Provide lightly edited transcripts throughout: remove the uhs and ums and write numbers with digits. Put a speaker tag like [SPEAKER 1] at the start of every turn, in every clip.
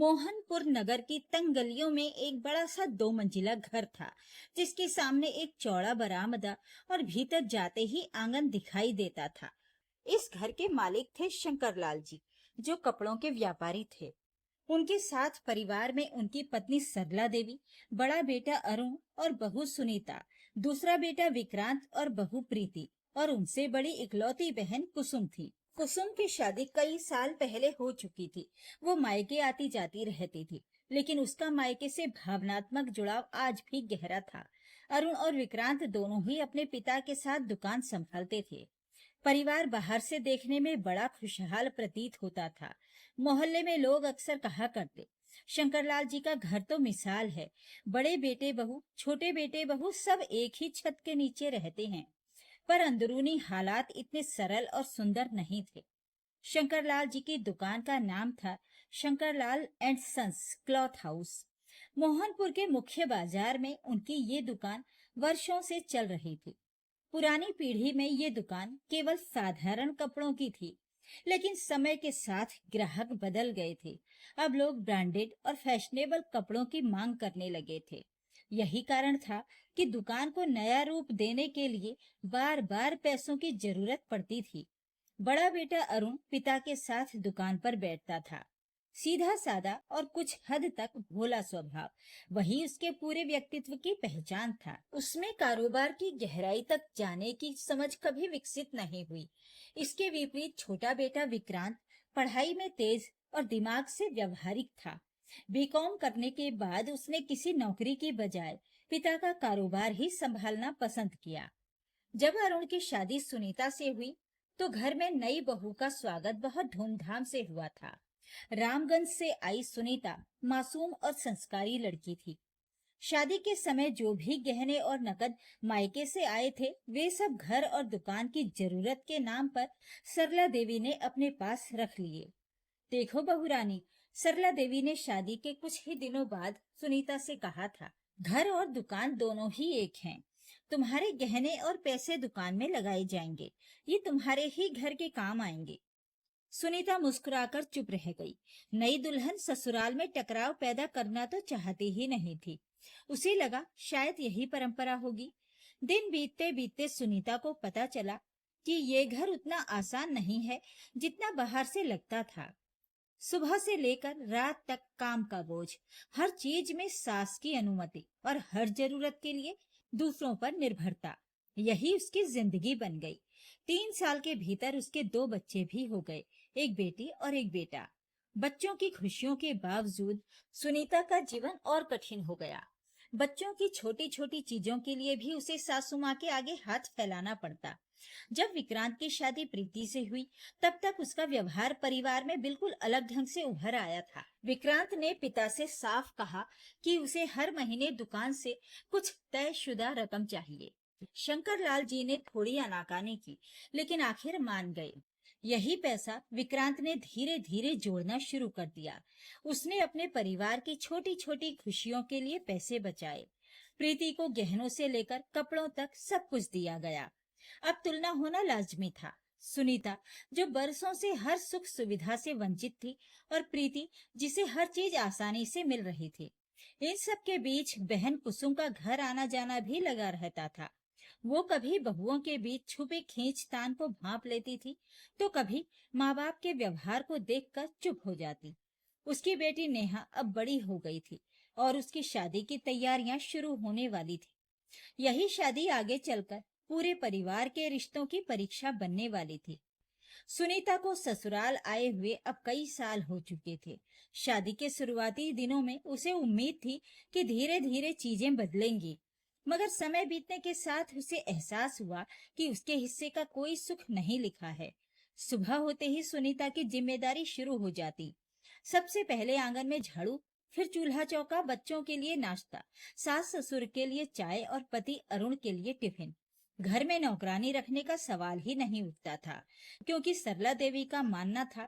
[SPEAKER 1] मोहनपुर नगर की तंग गलियों में एक बड़ा सा 2 मंजिला घर था, जिसके सामने एक चौड़ा बरामदा और भीतर जाते ही आंगन दिखाई देता था। इस घर के मालिक थे शंकरलाल जी, जो कपड़ों के व्यापारी थे। उनके साथ परिवार में उनकी पत्नी सरला देवी, बड़ा बेटा अरुण और बहू सुनीता, दूसरा बेटा विक्रांत और बहू प्रीति, और उनसे बड़ी इकलौती बहन कुसुम थी। कुसुम की शादी कई साल पहले हो चुकी थी। वो मायके आती जाती रहती थी, लेकिन उसका मायके से भावनात्मक जुड़ाव आज भी गहरा था। अरुण और विक्रांत दोनों ही अपने पिता के साथ दुकान संभालते थे। परिवार बाहर से देखने में बड़ा खुशहाल प्रतीत होता था। मोहल्ले में लोग अक्सर कहा करते, शंकरलाल जी का घर तो मिसाल है। बड़े बेटे बहू, छोटे बेटे बहू सब एक ही छत के नीचे रहते हैं। पर अंदरूनी हालात इतने सरल और सुंदर नहीं थे। शंकरलाल जी की दुकान का नाम था Shankarlal and sons cloth house. Mohanpur के मुख्य बाजार में उनकी ये दुकान वर्षों से चल रही थी। पुरानी पीढ़ी में ये दुकान केवल साधारण कपड़ों की थी, लेकिन समय के साथ ग्राहक बदल गए थे। अब लोग ब्रांडेड और फैशनेबल कपड़ों की मांग करने लगे थे। यही कारण था कि दुकान को नया रूप देने के लिए बार बार पैसों की जरूरत पड़ती थी। बड़ा बेटा अरुण पिता के साथ दुकान पर बैठता था। सीधा सादा और कुछ हद तक भोला स्वभाव, वही उसके पूरे व्यक्तित्व की पहचान था। उसमें कारोबार की गहराई तक जाने की समझ कभी विकसित नहीं हुई। इसके विपरीत छोटा बेटा विक्रांत पढ़ाई में तेज और दिमाग से व्यवहारिक था। बीकॉम करने के बाद उसने किसी नौकरी की बजाय पिता का कारोबार ही संभालना पसंद किया। जब अरुण की शादी सुनीता से हुई, तो घर में नई बहू का स्वागत बहुत धूमधाम से हुआ था। रामगंज से आई सुनीता मासूम और संस्कारी लड़की थी। शादी के समय जो भी गहने और नकद मायके से आए थे, वे सब घर और दुकान की जरूरत के नाम पर सरला देवी ने अपने पास रख लिए। देखो बहू रानी, सरला देवी ने शादी के कुछ ही दिनों बाद सुनीता से कहा था, घर और दुकान दोनों ही एक हैं। तुम्हारे गहने और पैसे दुकान में लगाए जाएंगे, ये तुम्हारे ही घर के काम आएंगे। सुनीता मुस्कुराकर चुप रह गई। नई दुल्हन ससुराल में टकराव पैदा करना तो चाहती ही नहीं थी। उसे लगा शायद यही परंपरा होगी। दिन बीतते बीतते सुनीता को पता चला कि ये घर उतना आसान नहीं है जितना बाहर से लगता था। सुबह से लेकर रात तक काम का बोझ, हर चीज में सास की अनुमति और हर जरूरत के लिए दूसरों पर निर्भरता, यही उसकी जिंदगी बन गई। 3 साल के भीतर उसके 2 बच्चे भी हो गए, एक बेटी और एक बेटा। बच्चों की खुशियों के बावजूद सुनीता का जीवन और कठिन हो गया। बच्चों की छोटी छोटी चीजों के लिए भी उसे सासू माँ के आगे हाथ फैलाना पड़ता। जब विक्रांत की शादी प्रीति से हुई, तब तक उसका व्यवहार परिवार में बिल्कुल अलग ढंग से उभर आया था। विक्रांत ने पिता से साफ कहा कि उसे हर महीने दुकान से कुछ तयशुदा रकम चाहिए। शंकरलाल जी ने थोड़ी आनाकानी की, लेकिन आखिर मान गए। यही पैसा विक्रांत ने धीरे धीरे जोड़ना शुरू कर दिया। उसने अपने परिवार की छोटी छोटी खुशियों के लिए पैसे बचाए। प्रीति को गहनों से लेकर कपड़ों तक सब कुछ दिया गया। अब तुलना होना लाजमी था। सुनीता, जो बरसों से हर सुख सुविधा से वंचित थी, और प्रीति, जिसे हर चीज आसानी से मिल रही थी। इन सब के बीच बहन कुसुम का घर आना जाना भी लगा रहता था। वो कभी बहुओं के बीच छुपे खींचतान को भांप लेती थी, तो कभी माँ बाप के व्यवहार को देखकर चुप हो जाती। उसकी बेटी नेहा अब बड़ी हो गई थी और उसकी शादी की तैयारियां शुरू होने वाली थी। यही शादी आगे चलकर पूरे परिवार के रिश्तों की परीक्षा बनने वाली थी। सुनीता को ससुराल आए हुए अब कई साल हो चुके थे। शादी के शुरुआती दिनों में उसे उम्मीद थी कि धीरे धीरे चीजें बदलेंगी, मगर समय बीतने के साथ उसे एहसास हुआ कि उसके हिस्से का कोई सुख नहीं लिखा है। सुबह होते ही सुनीता की जिम्मेदारी शुरू हो जाती। सबसे पहले आंगन में झाड़ू, फिर चूल्हा चौका, बच्चों के लिए नाश्ता, सास ससुर के लिए चाय और पति अरुण के लिए टिफिन। घर में नौकरानी रखने का सवाल ही नहीं उठता था, क्योंकि सरला देवी का मानना था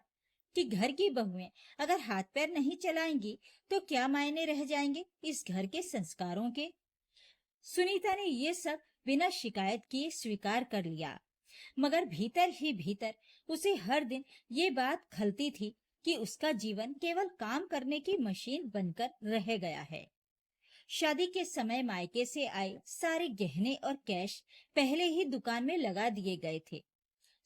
[SPEAKER 1] कि घर की बहुएं अगर हाथ पैर नहीं चलाएंगी तो क्या मायने रह जाएंगे इस घर के संस्कारों के। सुनीता ने ये सब बिना शिकायत किए स्वीकार कर लिया, मगर भीतर ही भीतर उसे हर दिन ये बात खलती थी कि उसका जीवन केवल काम करने की मशीन बनकर रह गया है। शादी के समय मायके से आए सारे गहने और कैश पहले ही दुकान में लगा दिए गए थे।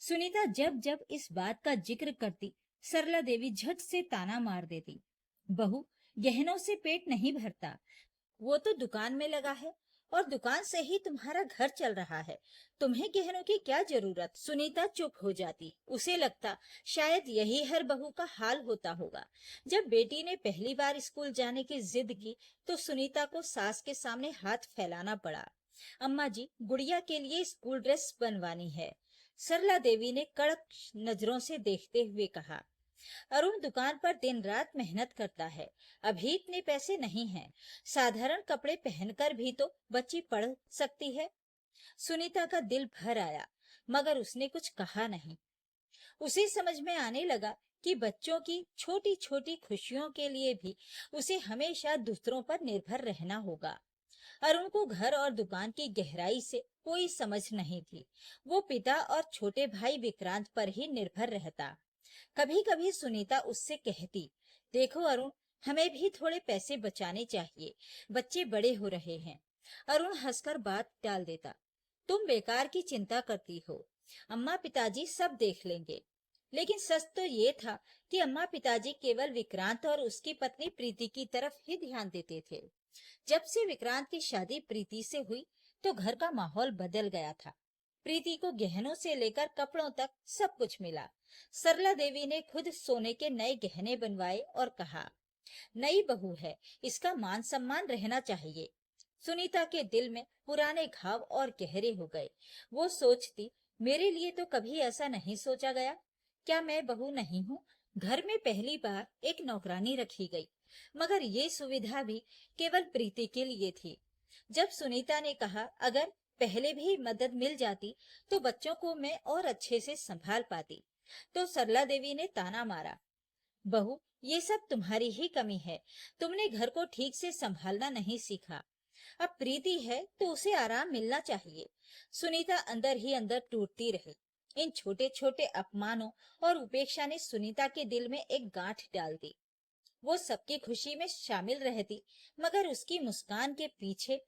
[SPEAKER 1] सुनीता जब जब इस बात का जिक्र करती, सरला देवी झट से ताना मार देती, बहू, गहनों से पेट नहीं भरता, वो तो दुकान में लगा है और दुकान से ही तुम्हारा घर चल रहा है, तुम्हें गहनों की क्या जरूरत। सुनीता चुप हो जाती। उसे लगता शायद यही हर बहू का हाल होता होगा। जब बेटी ने पहली बार स्कूल जाने की जिद की तो सुनीता को सास के सामने हाथ फैलाना पड़ा। अम्मा जी, गुड़िया के लिए स्कूल ड्रेस बनवानी है, सरला देवी ने कड़क नजरों से देखते हुए कहा। अरुण दुकान पर दिन रात मेहनत करता है, अभी इतने पैसे नहीं हैं। साधारण कपड़े पहनकर भी तो बच्ची पढ़ सकती है। सुनीता का दिल भर आया, मगर उसने कुछ कहा नहीं। उसे समझ में आने लगा कि बच्चों की छोटी छोटी खुशियों के लिए भी उसे हमेशा दूसरों पर निर्भर रहना होगा। अरुण को घर और दुकान की गहराई से कोई समझ नहीं थी। वो पिता और छोटे भाई विक्रांत पर ही निर्भर रहता। कभी कभी सुनीता उससे कहती, देखो अरुण, हमें भी थोड़े पैसे बचाने चाहिए, बच्चे बड़े हो रहे हैं। अरुण हंसकर बात टाल देता, तुम बेकार की चिंता करती हो, अम्मा पिताजी सब देख लेंगे। लेकिन सच तो ये था कि अम्मा पिताजी केवल विक्रांत और उसकी पत्नी प्रीति की तरफ ही ध्यान देते थे। जब से विक्रांत की शादी प्रीति से हुई तो घर का माहौल बदल गया था। प्रीति को गहनों से लेकर कपड़ों तक सब कुछ मिला। सरला देवी ने खुद सोने के नए गहने बनवाए और कहा, नई बहू है, इसका मान सम्मान रहना चाहिए। सुनीता के दिल में पुराने घाव और गहरे हो गए। वो सोचती, मेरे लिए तो कभी ऐसा नहीं सोचा गया। क्या मैं बहू नहीं हूँ? घर में पहली बार एक नौकरानी रखी गई, मगर ये सुविधा भी केवल प्रीति के लिए थी। जब सुनीता ने कहा, अगर पहले भी मदद मिल जाती तो बच्चों को मैं और अच्छे से संभाल पाती, तो सरला देवी ने ताना मारा, बहू, ये सब तुम्हारी ही कमी है, तुमने घर को ठीक से संभालना नहीं सीखा। अब प्रीति है तो उसे आराम मिलना चाहिए। सुनीता अंदर ही अंदर टूटती रही। इन छोटे छोटे अपमानों और उपेक्षा ने सुनीता के दिल में एक गांठ डाल दी। वो सबकी खुशी में शामिल रहती, मगर उसकी मुस्कान के पीछे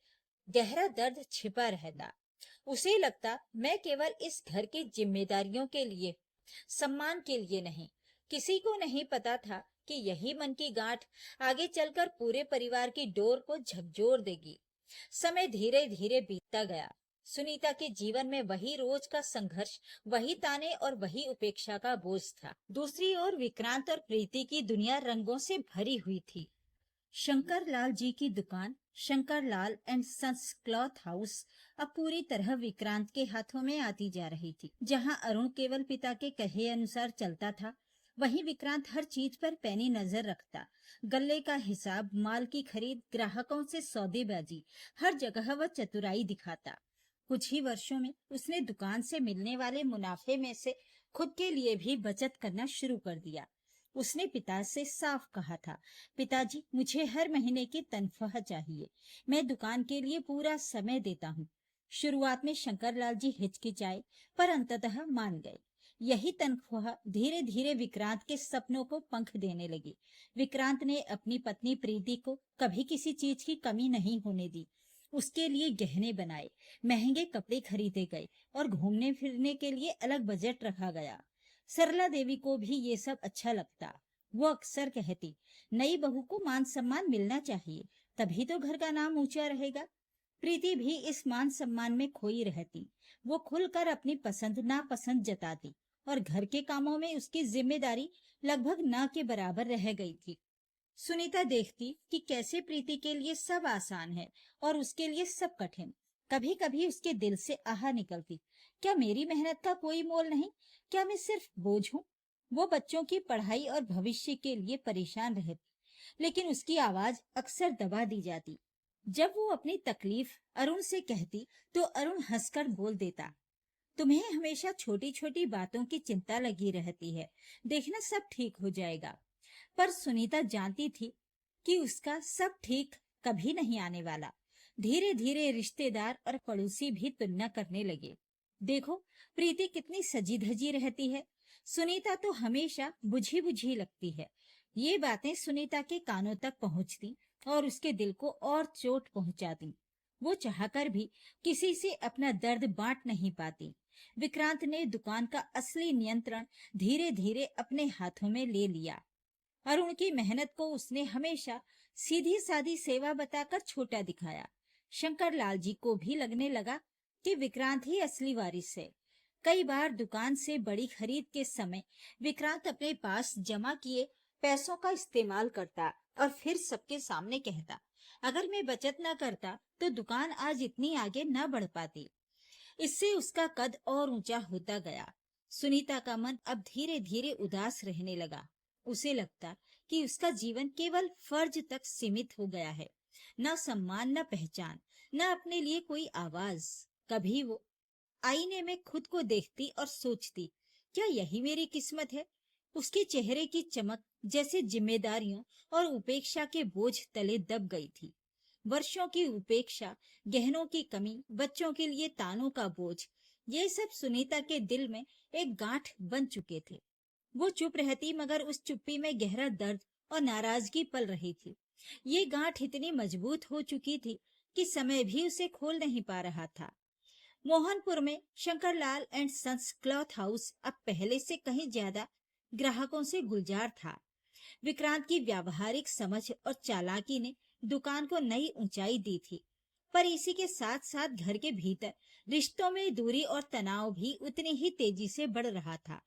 [SPEAKER 1] गहरा दर्द छिपा रहता। उसे लगता, मैं केवल इस घर की जिम्मेदारियों के लिए, सम्मान के लिए नहीं। किसी को नहीं पता था कि यही मन की गांठ आगे चलकर पूरे परिवार की डोर को झकझोर देगी। समय धीरे धीरे बीतता गया। सुनीता के जीवन में वही रोज का संघर्ष, वही ताने और वही उपेक्षा का बोझ था। दूसरी ओर विक्रांत और प्रीति की दुनिया रंगों से भरी हुई थी। शंकर लाल जी की दुकान, Shankar Lal and sons cloth house, अब पूरी तरह विक्रांत के हाथों में आती जा रही थी। जहां अरुण केवल पिता के कहे अनुसार चलता था, वहीं विक्रांत हर चीज पर पैनी नजर रखता। गल्ले का हिसाब, माल की खरीद, ग्राहकों से सौदेबाजी, हर जगह वह चतुराई दिखाता। कुछ ही वर्षों में उसने दुकान से मिलने वाले मुनाफे में से खुद के लिए भी बचत करना शुरू कर दिया। उसने पिता से साफ कहा था, पिताजी, मुझे हर महीने की तनख्वाह चाहिए, मैं दुकान के लिए पूरा समय देता हूँ। शुरुआत में शंकरलाल जी हिचकिचाए, पर अंततः मान गए। यही तनख्वाह धीरे धीरे विक्रांत के सपनों को पंख देने लगी। विक्रांत ने अपनी पत्नी प्रीति को कभी किसी चीज की कमी नहीं होने दी। उसके लिए गहने बनाए, महंगे कपड़े खरीदे गए और घूमने फिरने के लिए अलग बजट रखा गया। सरला देवी को भी ये सब अच्छा लगता। वो अक्सर कहती, नई बहू को मान सम्मान मिलना चाहिए, तभी तो घर का नाम ऊंचा रहेगा। प्रीति भी इस मान सम्मान में खोई रहती। वो खुलकर अपनी पसंद नापसंद जताती और घर के कामों में उसकी जिम्मेदारी लगभग ना के बराबर रह गई थी। सुनीता देखती कि कैसे प्रीति के लिए सब आसान है और उसके लिए सब कठिन। कभी कभी उसके दिल से आह निकलती, क्या मेरी मेहनत का कोई मोल नहीं? क्या मैं सिर्फ बोझ हूँ? वो बच्चों की पढ़ाई और भविष्य के लिए परेशान रहती, लेकिन उसकी आवाज अक्सर दबा दी जाती। जब वो अपनी तकलीफ अरुण से कहती तो अरुण हंसकर बोल देता, तुम्हें हमेशा छोटी छोटी बातों की चिंता लगी रहती है, देखना सब ठीक हो जाएगा। पर सुनीता जानती थी कि उसका सब ठीक कभी नहीं आने वाला। धीरे धीरे रिश्तेदार और पड़ोसी भी तुलना करने लगे। देखो, प्रीति कितनी सजी धजी रहती है, सुनीता तो हमेशा बुझी बुझी लगती है। ये बातें सुनीता के कानों तक पहुंचती और उसके दिल को और चोट पहुंचाती। वो चाहकर भी किसी से अपना दर्द बांट नहीं पाती। विक्रांत ने दुकान का असली नियंत्रण धीरे धीरे अपने हाथों में ले लिया और उनकी मेहनत को उसने हमेशा सीधी सादी सेवा बताकर छोटा दिखाया। शंकर लाल जी को भी लगने लगा कि विक्रांत ही असली वारिस है। कई बार दुकान से बड़ी खरीद के समय विक्रांत अपने पास जमा किए पैसों का इस्तेमाल करता और फिर सबके सामने कहता, अगर मैं बचत न करता तो दुकान आज इतनी आगे न बढ़ पाती। इससे उसका कद और ऊंचा होता गया। सुनीता का मन अब धीरे धीरे उदास रहने लगा। उसे लगता कि उसका जीवन केवल फर्ज तक सीमित हो गया है। न सम्मान, न पहचान, न अपने लिए कोई आवाज। कभी वो आईने में खुद को देखती और सोचती, क्या यही मेरी किस्मत है? उसके चेहरे की चमक जैसे जिम्मेदारियों और उपेक्षा के बोझ तले दब गई थी। वर्षों की उपेक्षा, गहनों की कमी, बच्चों के लिए तानों का बोझ, ये सब सुनीता के दिल में एक गांठ बन चुके थे। वो चुप रहती, मगर उस चुप्पी में गहरा दर्द और नाराजगी पल रही थी। ये गांठ इतनी मजबूत हो चुकी थी कि समय भी उसे खोल नहीं पा रहा था। मोहनपुर में Shankarlal and sons cloth house अब पहले से कहीं ज्यादा ग्राहकों से गुलजार था। विक्रांत की व्यावहारिक समझ और चालाकी ने दुकान को नई ऊंचाई दी थी, पर इसी के साथ साथ घर के भीतर रिश्तों में दूरी और तनाव भी उतनी ही तेजी से बढ़ रहा था।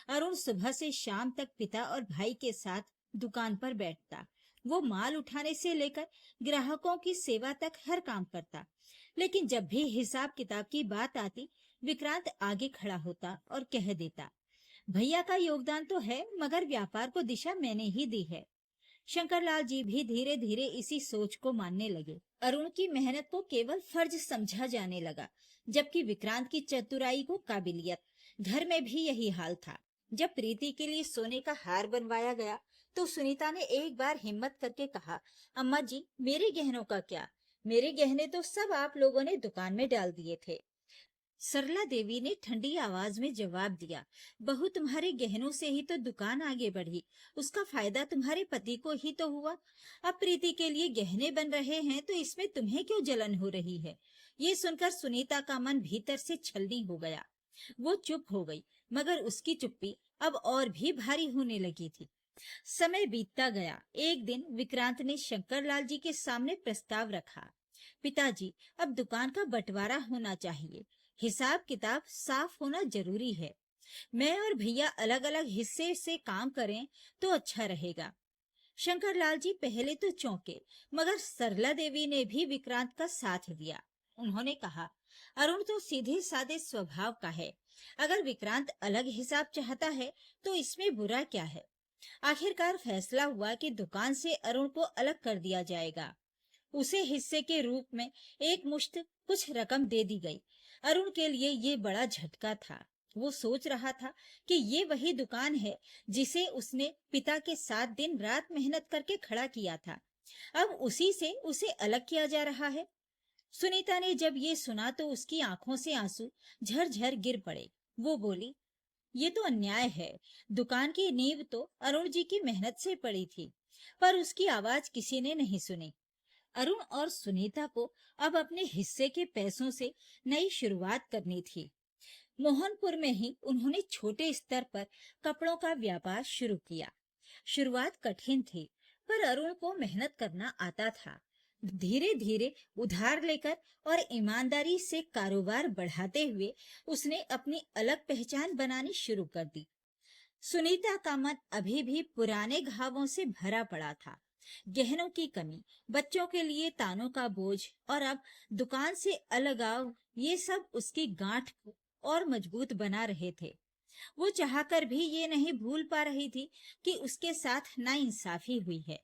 [SPEAKER 1] अरुण सुबह से शाम तक पिता और भाई के साथ दुकान पर बैठता। वो माल उठाने से लेकर ग्राहकों की सेवा तक हर काम करता, लेकिन जब भी हिसाब किताब की बात आती, विक्रांत आगे खड़ा होता और कह देता, भैया का योगदान तो है, मगर व्यापार को दिशा मैंने ही दी है। शंकरलाल जी भी धीरे धीरे इसी सोच को मानने लगे। अरुण की मेहनत को केवल फर्ज समझा जाने लगा, जबकि विक्रांत की चतुराई को काबिलियत। घर में भी यही हाल था। जब प्रीति के लिए सोने का हार बनवाया गया, तो सुनीता ने एक बार हिम्मत करके कहा, अम्मा जी, मेरे गहनों का क्या? मेरे गहने तो सब आप लोगों ने दुकान में डाल दिए थे। सरला देवी ने ठंडी आवाज में जवाब दिया, बहू, तुम्हारे गहनों से ही तो दुकान आगे बढ़ी। उसका फायदा तुम्हारे पति को ही तो हुआ। अब प्रीति के लिए गहने बन रहे हैं तो इसमें तुम्हें क्यों जलन हो रही है? ये सुनकर सुनीता का मन भीतर से छलनी हो गया। वो चुप हो गई, मगर उसकी चुप्पी अब और भी भारी होने लगी थी। समय बीतता गया। एक दिन विक्रांत ने शंकरलाल जी के सामने प्रस्ताव रखा, पिताजी, अब दुकान का बंटवारा होना चाहिए। हिसाब किताब साफ होना जरूरी है। मैं और भैया अलग अलग हिस्से से काम करें तो अच्छा रहेगा। शंकरलाल जी पहले तो चौंके, मगर सरला देवी ने भी विक्रांत का साथ दिया। उन्होंने कहा, अरुण तो सीधे साधे स्वभाव का है। अगर विक्रांत अलग हिसाब चाहता है तो इसमें बुरा क्या है? आखिरकार फैसला हुआ कि दुकान से अरुण को अलग कर दिया जाएगा। उसे हिस्से के रूप में एक मुश्त कुछ रकम दे दी गई। अरुण के लिए ये बड़ा झटका था। वो सोच रहा था कि ये वही दुकान है जिसे उसने पिता के साथ दिन रात मेहनत करके खड़ा किया था। अब उसी से उसे अलग किया जा रहा है। सुनीता ने जब ये सुना तो उसकी आंखों से आंसू झरझर गिर पड़े। वो बोली, ये तो अन्याय है। दुकान की नींव तो अरुण जी की मेहनत से पड़ी थी, पर उसकी आवाज किसी ने नहीं सुनी। अरुण और सुनीता को अब अपने हिस्से के पैसों से नई शुरुआत करनी थी। मोहनपुर में ही उन्होंने छोटे स्तर पर कपड़ों का व्यापार शुरू किया। शुरुआत कठिन थी, पर अरुण को मेहनत करना आता था। धीरे धीरे उधार लेकर और ईमानदारी से कारोबार बढ़ाते हुए उसने अपनी अलग पहचान बनानी शुरू कर दी। सुनीता का मन अभी भी पुराने घावों से भरा पड़ा था। गहनों की कमी, बच्चों के लिए तानों का बोझ और अब दुकान से अलगाव, ये सब उसकी गांठ को और मजबूत बना रहे थे। वो चाहकर भी ये नहीं भूल पा रही थी कि उसके साथ नाइंसाफी हुई है।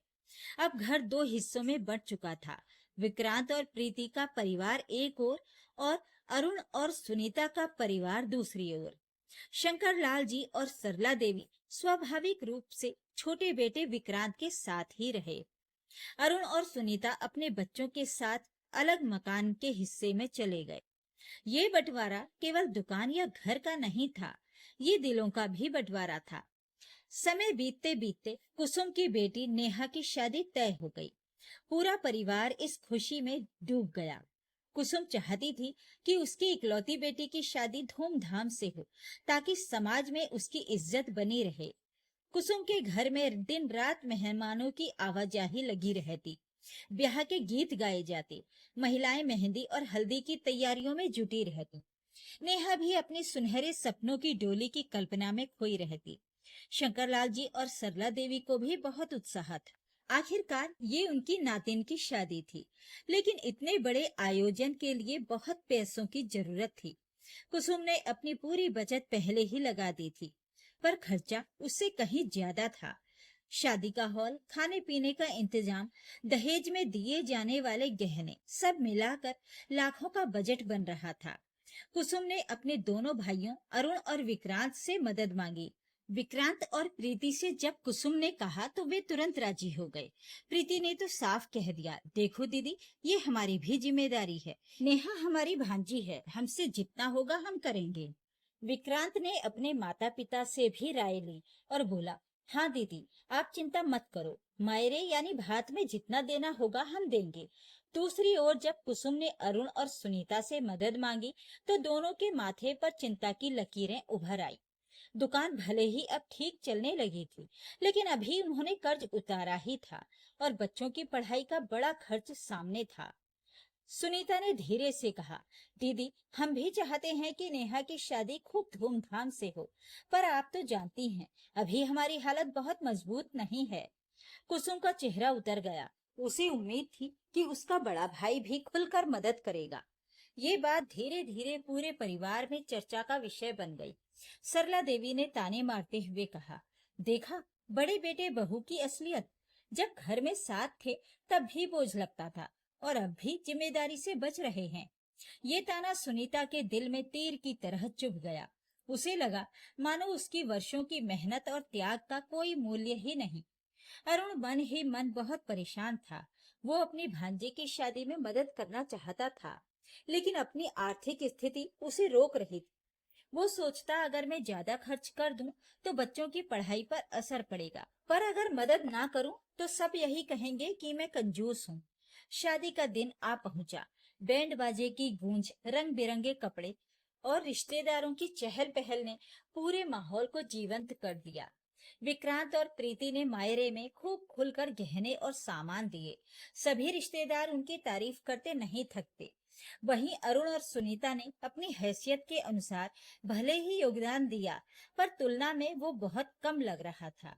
[SPEAKER 1] अब घर दो हिस्सों में बंट चुका था। विक्रांत और प्रीति का परिवार एक ओर और अरुण और सुनीता का परिवार दूसरी ओर। शंकरलाल जी और सरला देवी स्वाभाविक रूप से छोटे बेटे विक्रांत के साथ ही रहे। अरुण और सुनीता अपने बच्चों के साथ अलग मकान के हिस्से में चले गए। ये बंटवारा केवल दुकान या घर का नहीं था, ये दिलों का भी बंटवारा था। समय बीतते बीतते कुसुम की बेटी नेहा की शादी तय हो गई। पूरा परिवार इस खुशी में डूब गया। कुसुम चाहती थी कि उसकी इकलौती बेटी की शादी धूमधाम से हो, ताकि समाज में उसकी इज्जत बनी रहे। कुसुम के घर में दिन रात मेहमानों की आवाजाही लगी रहती। ब्याह के गीत गाए जाते, महिलाएं मेहंदी और हल्दी की तैयारियों में जुटी रहती। नेहा भी अपने सुनहरे सपनों की डोली की कल्पना में खोई रहती। शंकरलाल जी और सरला देवी को भी बहुत उत्साह था। आखिरकार ये उनकी नातिन की शादी थी, लेकिन इतने बड़े आयोजन के लिए बहुत पैसों की जरूरत थी। कुसुम ने अपनी पूरी बचत पहले ही लगा दी थी, पर खर्चा उससे कहीं ज्यादा था। शादी का हॉल, खाने पीने का इंतजाम, दहेज में दिए जाने वाले गहने, सब मिलाकर लाखों का बजट बन रहा था। कुसुम ने अपने दोनों भाइयों अरुण और विक्रांत से मदद मांगी। विक्रांत और प्रीति से जब कुसुम ने कहा तो वे तुरंत राजी हो गए। प्रीति ने तो साफ कह दिया, देखो दीदी, ये हमारी भी जिम्मेदारी है। नेहा हमारी भांजी है, हमसे जितना होगा हम करेंगे। विक्रांत ने अपने माता पिता से भी राय ली और बोला, हाँ दीदी, आप चिंता मत करो, मायरे यानी भात में जितना देना होगा हम देंगे। दूसरी ओर जब कुसुम ने अरुण और सुनीता से मदद मांगी तो दोनों के माथे पर चिंता की लकीरें उभर आई। दुकान भले ही अब ठीक चलने लगी थी, लेकिन अभी उन्होंने कर्ज उतारा ही था और बच्चों की पढ़ाई का बड़ा खर्च सामने था। सुनीता ने धीरे से कहा, दीदी, हम भी चाहते हैं कि नेहा की शादी खूब धूमधाम से हो, पर आप तो जानती हैं, अभी हमारी हालत बहुत मजबूत नहीं है। कुसुम का चेहरा उतर गया। उसे उम्मीद थी कि उसका बड़ा भाई भी खुलकर मदद करेगा। ये बात धीरे धीरे पूरे परिवार में चर्चा का विषय बन गई। सरला देवी ने ताने मारते हुए कहा, देखा, बड़े बेटे बहू की असलियत। जब घर में साथ थे तब भी बोझ लगता था, और अब भी जिम्मेदारी से बच रहे हैं। ये ताना सुनीता के दिल में तीर की तरह चुभ गया। उसे लगा मानो उसकी वर्षों की मेहनत और त्याग का कोई मूल्य ही नहीं। अरुण मन ही मन बहुत परेशान था। वो अपनी भांजे की शादी में मदद करना चाहता था, लेकिन अपनी आर्थिक स्थिति उसे रोक रही थी। वो सोचता, अगर मैं ज्यादा खर्च कर दूं तो बच्चों की पढ़ाई पर असर पड़ेगा, पर अगर मदद ना करूं तो सब यही कहेंगे कि मैं कंजूस हूँ। शादी का दिन आ पहुंचा। बैंड बाजे की गूंज, रंग बिरंगे कपड़े और रिश्तेदारों की चहल पहल ने पूरे माहौल को जीवंत कर दिया। विक्रांत और प्रीति ने मायरे में खूब खुलकर गहने और सामान दिए। सभी रिश्तेदार उनकी तारीफ करते नहीं थकते। वहीं अरुण और सुनीता ने अपनी हैसियत के अनुसार भले ही योगदान दिया, पर तुलना में वो बहुत कम लग रहा था।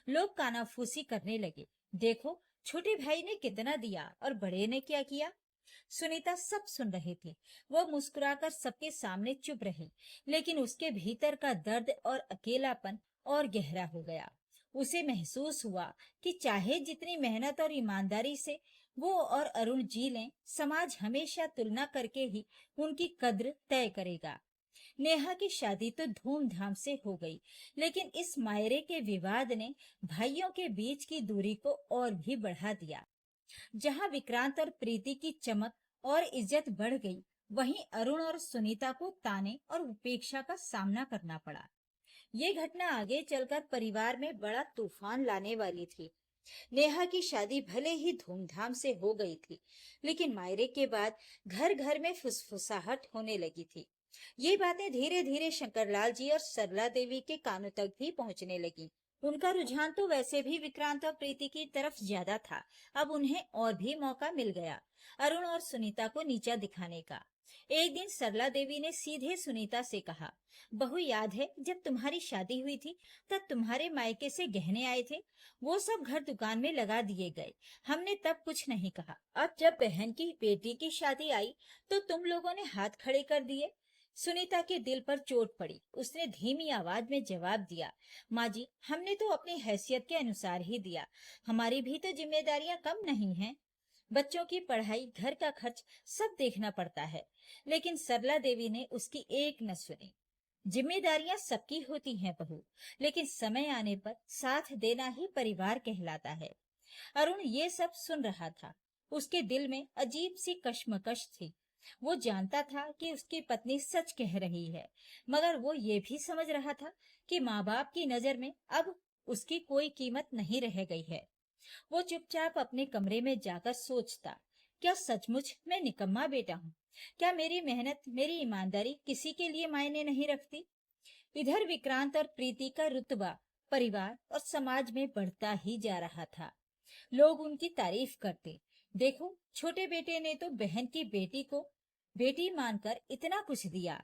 [SPEAKER 1] लोग कानाफूसी करने लगे, देखो, छोटे भाई ने कितना दिया और बड़े ने क्या किया। सुनीता सब सुन रही थी। वो मुस्कुराकर सबके सामने चुप रही, लेकिन उसके भीतर का दर्द और अकेलापन और गहरा हो गया। उसे महसूस हुआ कि चाहे जितनी मेहनत और ईमानदारी से वो और अरुण जी लें, समाज हमेशा तुलना करके ही उनकी कद्र तय करेगा। नेहा की शादी तो धूमधाम से हो गई, लेकिन इस मायरे के विवाद ने भाइयों के बीच की दूरी को और भी बढ़ा दिया। जहां विक्रांत और प्रीति की चमक और इज्जत बढ़ गई, वहीं अरुण और सुनीता को ताने और उपेक्षा का सामना करना पड़ा। ये घटना आगे चलकर परिवार में बड़ा तूफान लाने वाली थी। नेहा की शादी भले ही धूमधाम से हो गई थी, लेकिन मायरे के बाद घर घर में फुसफुसाहट होने लगी थी। ये बातें धीरे धीरे शंकरलाल जी और सरला देवी के कानों तक भी पहुंचने लगी। उनका रुझान तो वैसे भी विक्रांत और प्रीति की तरफ ज्यादा था। अब उन्हें और भी मौका मिल गया अरुण और सुनीता को नीचा दिखाने का। एक दिन सरला देवी ने सीधे सुनीता से कहा, बहू, याद है जब तुम्हारी शादी हुई थी तब तुम्हारे मायके से गहने आए थे? वो सब घर दुकान में लगा दिए गए। हमने तब कुछ नहीं कहा। अब जब बहन की बेटी की शादी आई तो तुम लोगों ने हाथ खड़े कर दिए। सुनीता के दिल पर चोट पड़ी। उसने धीमी आवाज में जवाब दिया, माँ जी, हमने तो अपनी हैसियत के अनुसार ही दिया। हमारी भी तो जिम्मेदारियां कम नहीं हैं। बच्चों की पढ़ाई, घर का खर्च, सब देखना पड़ता है। लेकिन सरला देवी ने उसकी एक न सुनी। जिम्मेदारियां सबकी होती हैं बहू, लेकिन समय आने पर साथ देना ही परिवार कहलाता है। अरुण ये सब सुन रहा था। उसके दिल में अजीब सी कश्मकश थी। वो जानता था कि उसकी पत्नी सच कह रही है, मगर वो ये भी समझ रहा था कि माँ बाप की नजर में अब उसकी कोई कीमत नहीं रह गई है। वो चुपचाप अपने कमरे में जाकर सोचता, क्या सचमुच मैं निकम्मा बेटा हूँ? क्या मेरी मेहनत, मेरी ईमानदारी किसी के लिए मायने नहीं रखती? इधर विक्रांत और प्रीति का रुतबा परिवार और समाज में बढ़ता ही जा रहा था। लोग उनकी तारीफ करते, देखो छोटे बेटे ने तो बहन की बेटी को बेटी मानकर इतना कुछ दिया।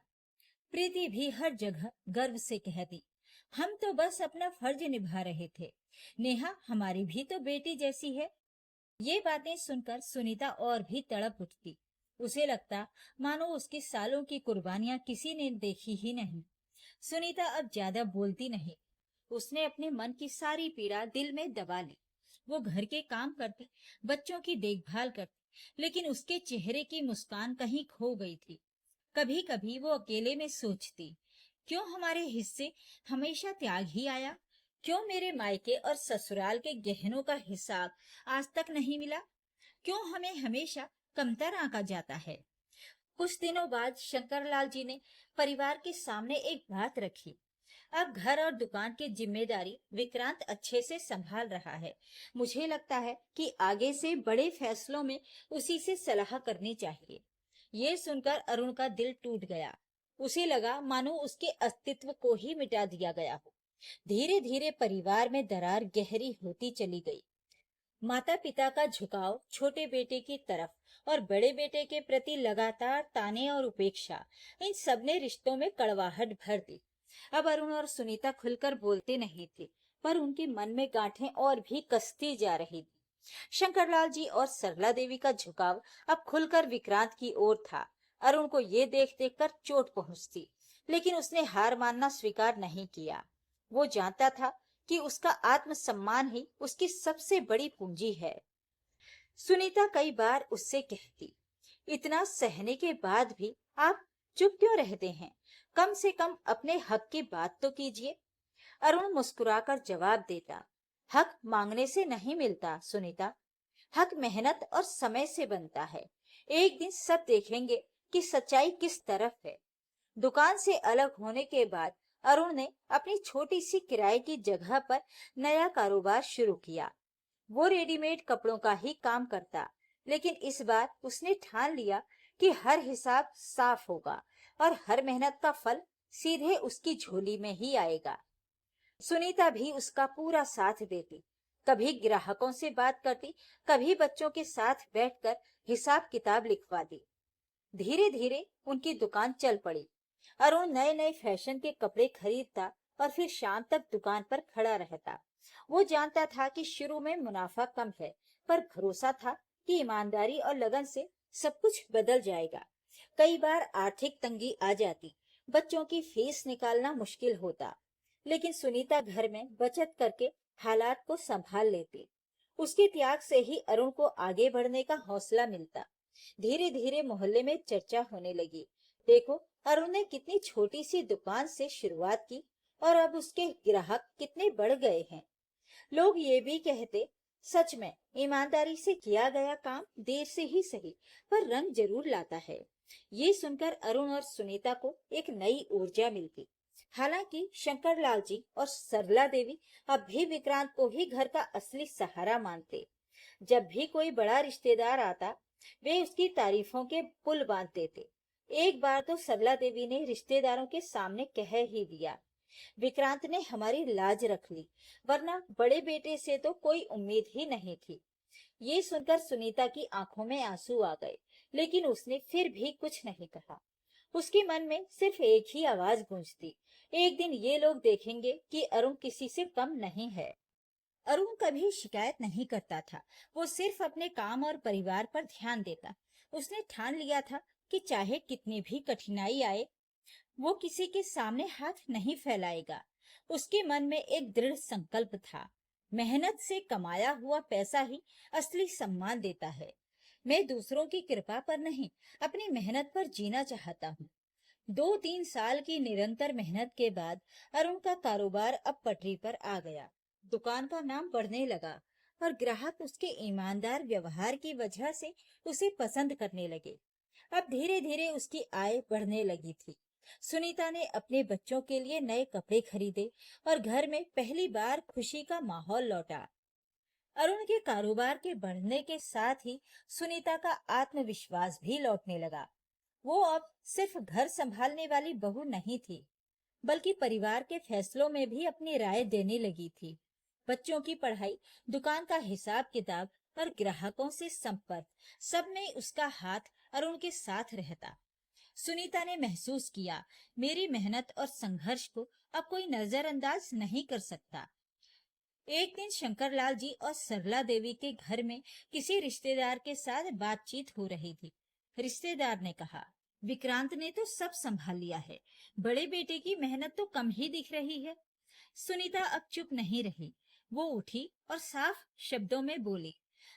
[SPEAKER 1] प्रीति भी हर जगह गर्व से कहती, हम तो बस अपना फर्ज निभा रहे थे। नेहा हमारी भी तो बेटी जैसी है। ये बातें सुनकर सुनीता और भी तड़प उठती। उसे लगता मानो उसकी सालों की कुर्बानियां किसी ने देखी ही नहीं। सुनीता अब ज्यादा बोलती नहीं। उसने अपने मन की सारी पीड़ा दिल में दबा ली। वो घर के काम करती, बच्चों की देखभाल करती, लेकिन उसके चेहरे की मुस्कान कहीं खो गई थी। कभी कभी वो अकेले में सोचती, क्यों हमारे हिस्से हमेशा त्याग ही आया? क्यों मेरे मायके और ससुराल के गहनों का हिसाब आज तक नहीं मिला? क्यों हमें हमेशा कमतर आंका जाता है? कुछ दिनों बाद शंकरलाल जी ने परिवार के सामने एक बात रखी। अब घर और दुकान की जिम्मेदारी विक्रांत अच्छे से संभाल रहा है। मुझे लगता है कि आगे से बड़े फैसलों में उसी से सलाह करनी चाहिए। ये सुनकर अरुण का दिल टूट गया। उसे लगा मानो उसके अस्तित्व को ही मिटा दिया गया हो। धीरे धीरे परिवार में दरार गहरी होती चली गई। माता पिता का झुकाव छोटे बेटे की तरफ और बड़े बेटे के प्रति लगातार ताने और उपेक्षा, इन सब ने रिश्तों में कड़वाहट भर दी। अब अरुण और सुनीता खुलकर बोलते नहीं थे, पर उनके मन में गांठें और भी कसती जा रही थी। शंकरलाल जी और सरला देवी का झुकाव अब खुलकर विक्रांत की ओर था। अरुण को ये देख देख कर चोट पहुंचती, लेकिन उसने हार मानना स्वीकार नहीं किया। वो जानता था कि उसका आत्मसम्मान ही उसकी सबसे बड़ी पूंजी है। सुनीता कई बार उससे कहती, इतना सहने के बाद भी आप चुप क्यों रहते हैं? कम से कम अपने हक की बात तो कीजिए। अरुण मुस्कुराकर जवाब देता, हक मांगने से नहीं मिलता सुनीता, हक मेहनत और समय से बनता है। एक दिन सब देखेंगे कि सच्चाई किस तरफ है। दुकान से अलग होने के बाद अरुण ने अपनी छोटी सी किराए की जगह पर नया कारोबार शुरू किया। वो रेडीमेड कपड़ों का ही काम करता, लेकिन इस बार उसने ठान लिया कि हर हिसाब साफ होगा और हर मेहनत का फल सीधे उसकी झोली में ही आएगा। सुनीता भी उसका पूरा साथ देती, कभी ग्राहकों से बात करती, कभी बच्चों के साथ बैठकर हिसाब किताब लिखवाती। धीरे धीरे उनकी दुकान चल पड़ी। अरुण नए नए फैशन के कपड़े खरीदता और फिर शाम तक दुकान पर खड़ा रहता। वो जानता था कि शुरू में मुनाफा कम है, पर भरोसा था कि ईमानदारी और लगन से सब कुछ बदल जाएगा। कई बार आर्थिक तंगी आ जाती, बच्चों की फीस निकालना मुश्किल होता, लेकिन सुनीता घर में बचत करके हालात को संभाल लेती। उसके त्याग से ही अरुण को आगे बढ़ने का हौसला मिलता। धीरे धीरे मोहल्ले में चर्चा होने लगी, देखो अरुण ने कितनी छोटी सी दुकान से शुरुआत की और अब उसके ग्राहक कितने बढ़ गए हैं। लोग ये भी कहते, सच में ईमानदारी से किया गया काम देर से ही सही पर रंग जरूर लाता है। ये सुनकर अरुण और सुनीता को एक नई ऊर्जा मिलती। हालांकि शंकरलाल जी और सरला देवी अब भी विक्रांत को ही घर का असली सहारा मानते। जब भी कोई बड़ा रिश्तेदार आता, वे उसकी तारीफों के पुल बांध देते। एक बार तो सरला देवी ने रिश्तेदारों के सामने कह ही दिया, विक्रांत ने हमारी लाज रख ली, वरना बड़े बेटे से तो कोई उम्मीद ही नहीं थी। ये सुनकर सुनीता की आंखों में आंसू आ गए, लेकिन उसने फिर भी कुछ नहीं कहा। उसके मन में सिर्फ एक ही आवाज गूंजती, एक दिन ये लोग देखेंगे कि अरुण किसी से कम नहीं है। अरुण कभी शिकायत नहीं करता था। वो सिर्फ अपने काम और परिवार पर ध्यान देता। उसने ठान लिया था कि चाहे कितनी भी कठिनाई आए, वो किसी के सामने हाथ नहीं फैलाएगा। उसके मन में एक दृढ़ संकल्प था, मेहनत से कमाया हुआ पैसा ही असली सम्मान देता है। मैं दूसरों की कृपा पर नहीं, अपनी मेहनत पर जीना चाहता हूँ। 2-3 साल की निरंतर मेहनत के बाद अरुण का कारोबार अब पटरी पर आ गया। दुकान का नाम बढ़ने लगा और ग्राहक उसके ईमानदार व्यवहार की वजह से उसे पसंद करने लगे। अब धीरे धीरे उसकी आय बढ़ने लगी थी। सुनीता ने अपने बच्चों के लिए नए कपड़े खरीदे और घर में पहली बार खुशी का माहौल लौटा। अरुण के कारोबार के बढ़ने के साथ ही सुनीता का आत्मविश्वास भी लौटने लगा। वो अब सिर्फ घर संभालने वाली बहू नहीं थी, बल्कि परिवार के फैसलों में भी अपनी राय देने लगी थी। बच्चों की पढ़ाई, दुकान का हिसाब किताब और ग्राहकों से संपर्क, सब में उसका हाथ अरुण के साथ रहता। सुनीता ने महसूस किया, मेरी मेहनत और संघर्ष को अब कोई नजरअंदाज नहीं कर सकता। एक दिन शंकरलाल जी और सरला देवी के घर में किसी रिश्तेदार के साथ बातचीत हो रही थी। रिश्तेदार ने कहा, विक्रांत ने तो सब संभाल लिया है, बड़े बेटे की मेहनत तो कम ही दिख रही है। सुनीता अब चुप नहीं रही। वो उठी और साफ शब्दों में बोली,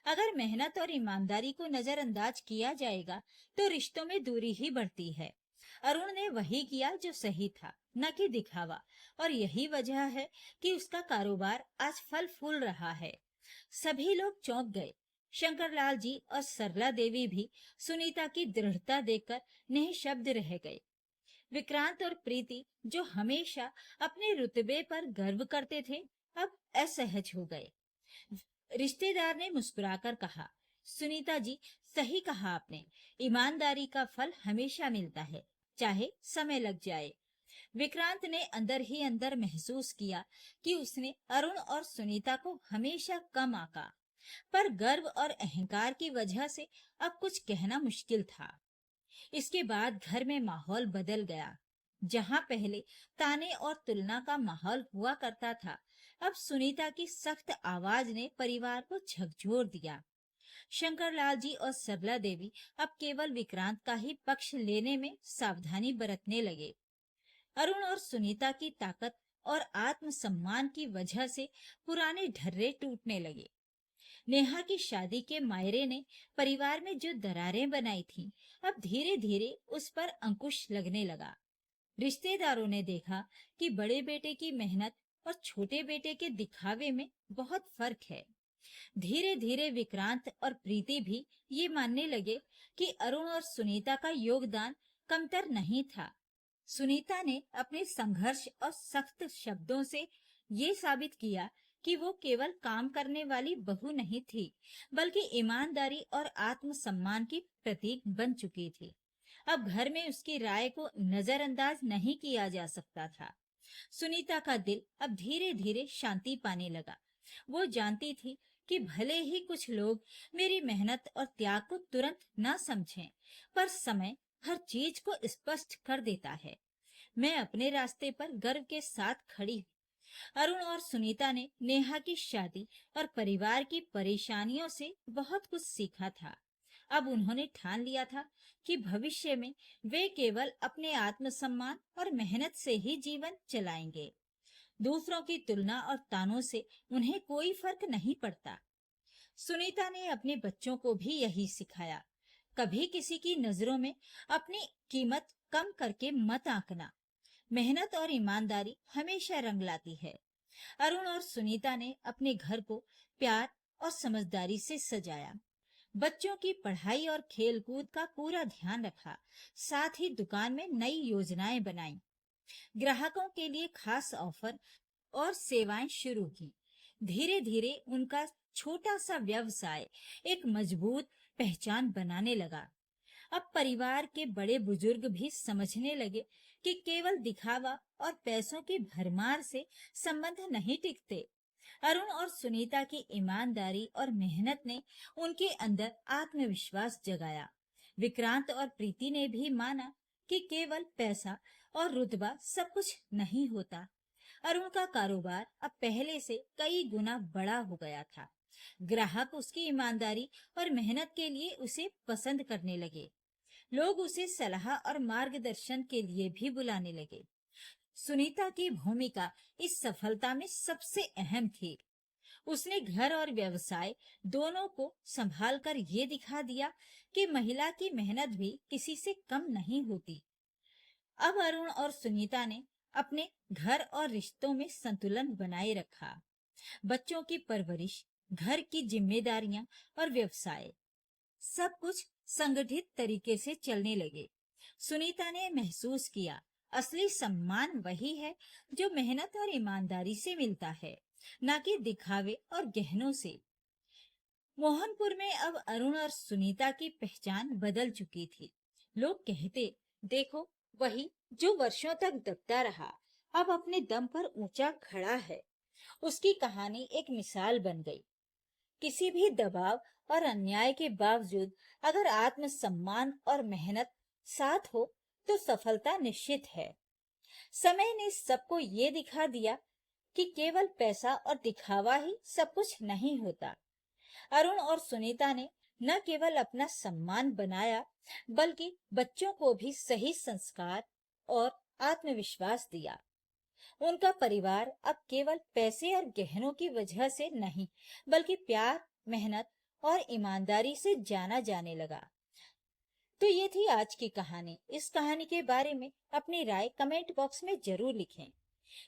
[SPEAKER 1] अगर मेहनत और ईमानदारी को नजरअंदाज किया जाएगा तो रिश्तों में दूरी ही बढ़ती है। अरुण ने वही किया जो सही था, न कि दिखावा, और यही वजह है कि उसका कारोबार आज फल फूल रहा है। सभी लोग चौंक गए। शंकरलाल जी और सरला देवी भी सुनीता की दृढ़ता देखकर निःशब्द रह गए। विक्रांत और प्रीति, जो हमेशा अपने रुतबे पर गर्व करते थे, अब असहज हो गए। रिश्तेदार ने मुस्कुराकर कहा, सुनीता जी, सही कहा आपने, ईमानदारी का फल हमेशा मिलता है, चाहे समय लग जाए। विक्रांत ने अंदर ही अंदर महसूस किया कि उसने अरुण और सुनीता को हमेशा कम आंका, पर गर्व और अहंकार की वजह से अब कुछ कहना मुश्किल था। इसके बाद घर में माहौल बदल गया। जहां पहले ताने और तुलना का माहौल हुआ करता था, अब सुनीता की सख्त आवाज ने परिवार को झकझोर दिया। शंकरलाल जी और सरला देवी अब केवल विक्रांत का ही पक्ष लेने में सावधानी बरतने लगे। अरुण और सुनीता की ताकत और आत्मसम्मान की वजह से पुराने ढर्रे टूटने लगे। नेहा की शादी के मायरे ने परिवार में जो दरारें बनाई थीं, अब धीरे धीरे उस पर अंकुश लगने लगा। रिश्तेदारों ने देखा कि बड़े बेटे की मेहनत और छोटे बेटे के दिखावे में बहुत फर्क है। धीरे धीरे विक्रांत और प्रीति भी ये मानने लगे कि अरुण और सुनीता का योगदान कमतर नहीं था। सुनीता ने अपने संघर्ष और सख्त शब्दों से ये साबित किया कि वो केवल काम करने वाली बहू नहीं थी, बल्कि ईमानदारी और आत्मसम्मान की प्रतीक बन चुकी थी। अब घर में उसकी राय को नजरअंदाज नहीं किया जा सकता था। सुनीता का दिल अब धीरे धीरे शांति पाने लगा। वो जानती थी कि भले ही कुछ लोग मेरी मेहनत और त्याग को तुरंत न समझें, पर समय हर चीज को स्पष्ट कर देता है। मैं अपने रास्ते पर गर्व के साथ खड़ी हूँ। अरुण और सुनीता ने नेहा की शादी और परिवार की परेशानियों से बहुत कुछ सीखा था। अब उन्होंने ठान लिया था कि भविष्य में वे केवल अपने आत्मसम्मान और मेहनत से ही जीवन चलाएंगे। दूसरों की तुलना और तानों से उन्हें कोई फर्क नहीं पड़ता। सुनीता ने अपने बच्चों को भी यही सिखाया, कभी किसी की नजरों में अपनी कीमत कम करके मत आंकना। मेहनत और ईमानदारी हमेशा रंग लाती है। अरुण और सुनीता ने अपने घर को प्यार और समझदारी से सजाया। बच्चों की पढ़ाई और खेलकूद का पूरा ध्यान रखा, साथ ही दुकान में नई योजनाएं बनाई। ग्राहकों के लिए खास ऑफर और सेवाएं शुरू की। धीरे धीरे उनका छोटा सा व्यवसाय एक मजबूत पहचान बनाने लगा। अब परिवार के बड़े बुजुर्ग भी समझने लगे कि केवल दिखावा और पैसों की भरमार से संबंध नहीं टिकते। अरुण और सुनीता की ईमानदारी और मेहनत ने उनके अंदर आत्मविश्वास जगाया। विक्रांत और प्रीति ने भी माना कि केवल पैसा और रुतबा सब कुछ नहीं होता। अरुण का कारोबार अब पहले से कई गुना बड़ा हो गया था। ग्राहक उसकी ईमानदारी और मेहनत के लिए उसे पसंद करने लगे। लोग उसे सलाह और मार्गदर्शन के लिए भी बुलाने लगे। सुनीता की भूमिका इस सफलता में सबसे अहम थी। उसने घर और व्यवसाय दोनों को संभाल कर ये दिखा दिया कि महिला की मेहनत भी किसी से कम नहीं होती। अब अरुण और सुनीता ने अपने घर और रिश्तों में संतुलन बनाए रखा। बच्चों की परवरिश, घर की जिम्मेदारियां और व्यवसाय, सब कुछ संगठित तरीके से चलने लगे। सुनीता ने महसूस किया, असली सम्मान वही है जो मेहनत और ईमानदारी से मिलता है, न कि दिखावे और गहनों से। मोहनपुर में अब अरुण और सुनीता की पहचान बदल चुकी थी। लोग कहते, देखो, वही जो वर्षों तक दबता रहा, अब अपने दम पर ऊंचा खड़ा है। उसकी कहानी एक मिसाल बन गई। किसी भी दबाव और अन्याय के बावजूद अगर आत्मसम्मान और मेहनत साथ हो तो सफलता निश्चित है। समय ने सबको ये दिखा दिया कि केवल पैसा और दिखावा ही सब कुछ नहीं होता। अरुण और सुनीता ने न केवल अपना सम्मान बनाया, बल्कि बच्चों को भी सही संस्कार और आत्मविश्वास दिया। उनका परिवार अब केवल पैसे और गहनों की वजह से नहीं, बल्कि प्यार, मेहनत और ईमानदारी से जाना जाने लगा। तो ये थी आज की कहानी। इस कहानी के बारे में अपनी राय कमेंट बॉक्स में जरूर लिखें।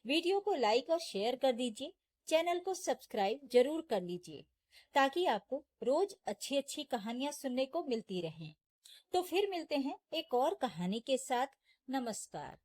[SPEAKER 1] वीडियो को लाइक और शेयर कर दीजिए। चैनल को सब्सक्राइब जरूर कर लीजिए ताकि आपको रोज अच्छी अच्छी कहानियां सुनने को मिलती रहें। तो फिर मिलते हैं एक और कहानी के साथ। नमस्कार।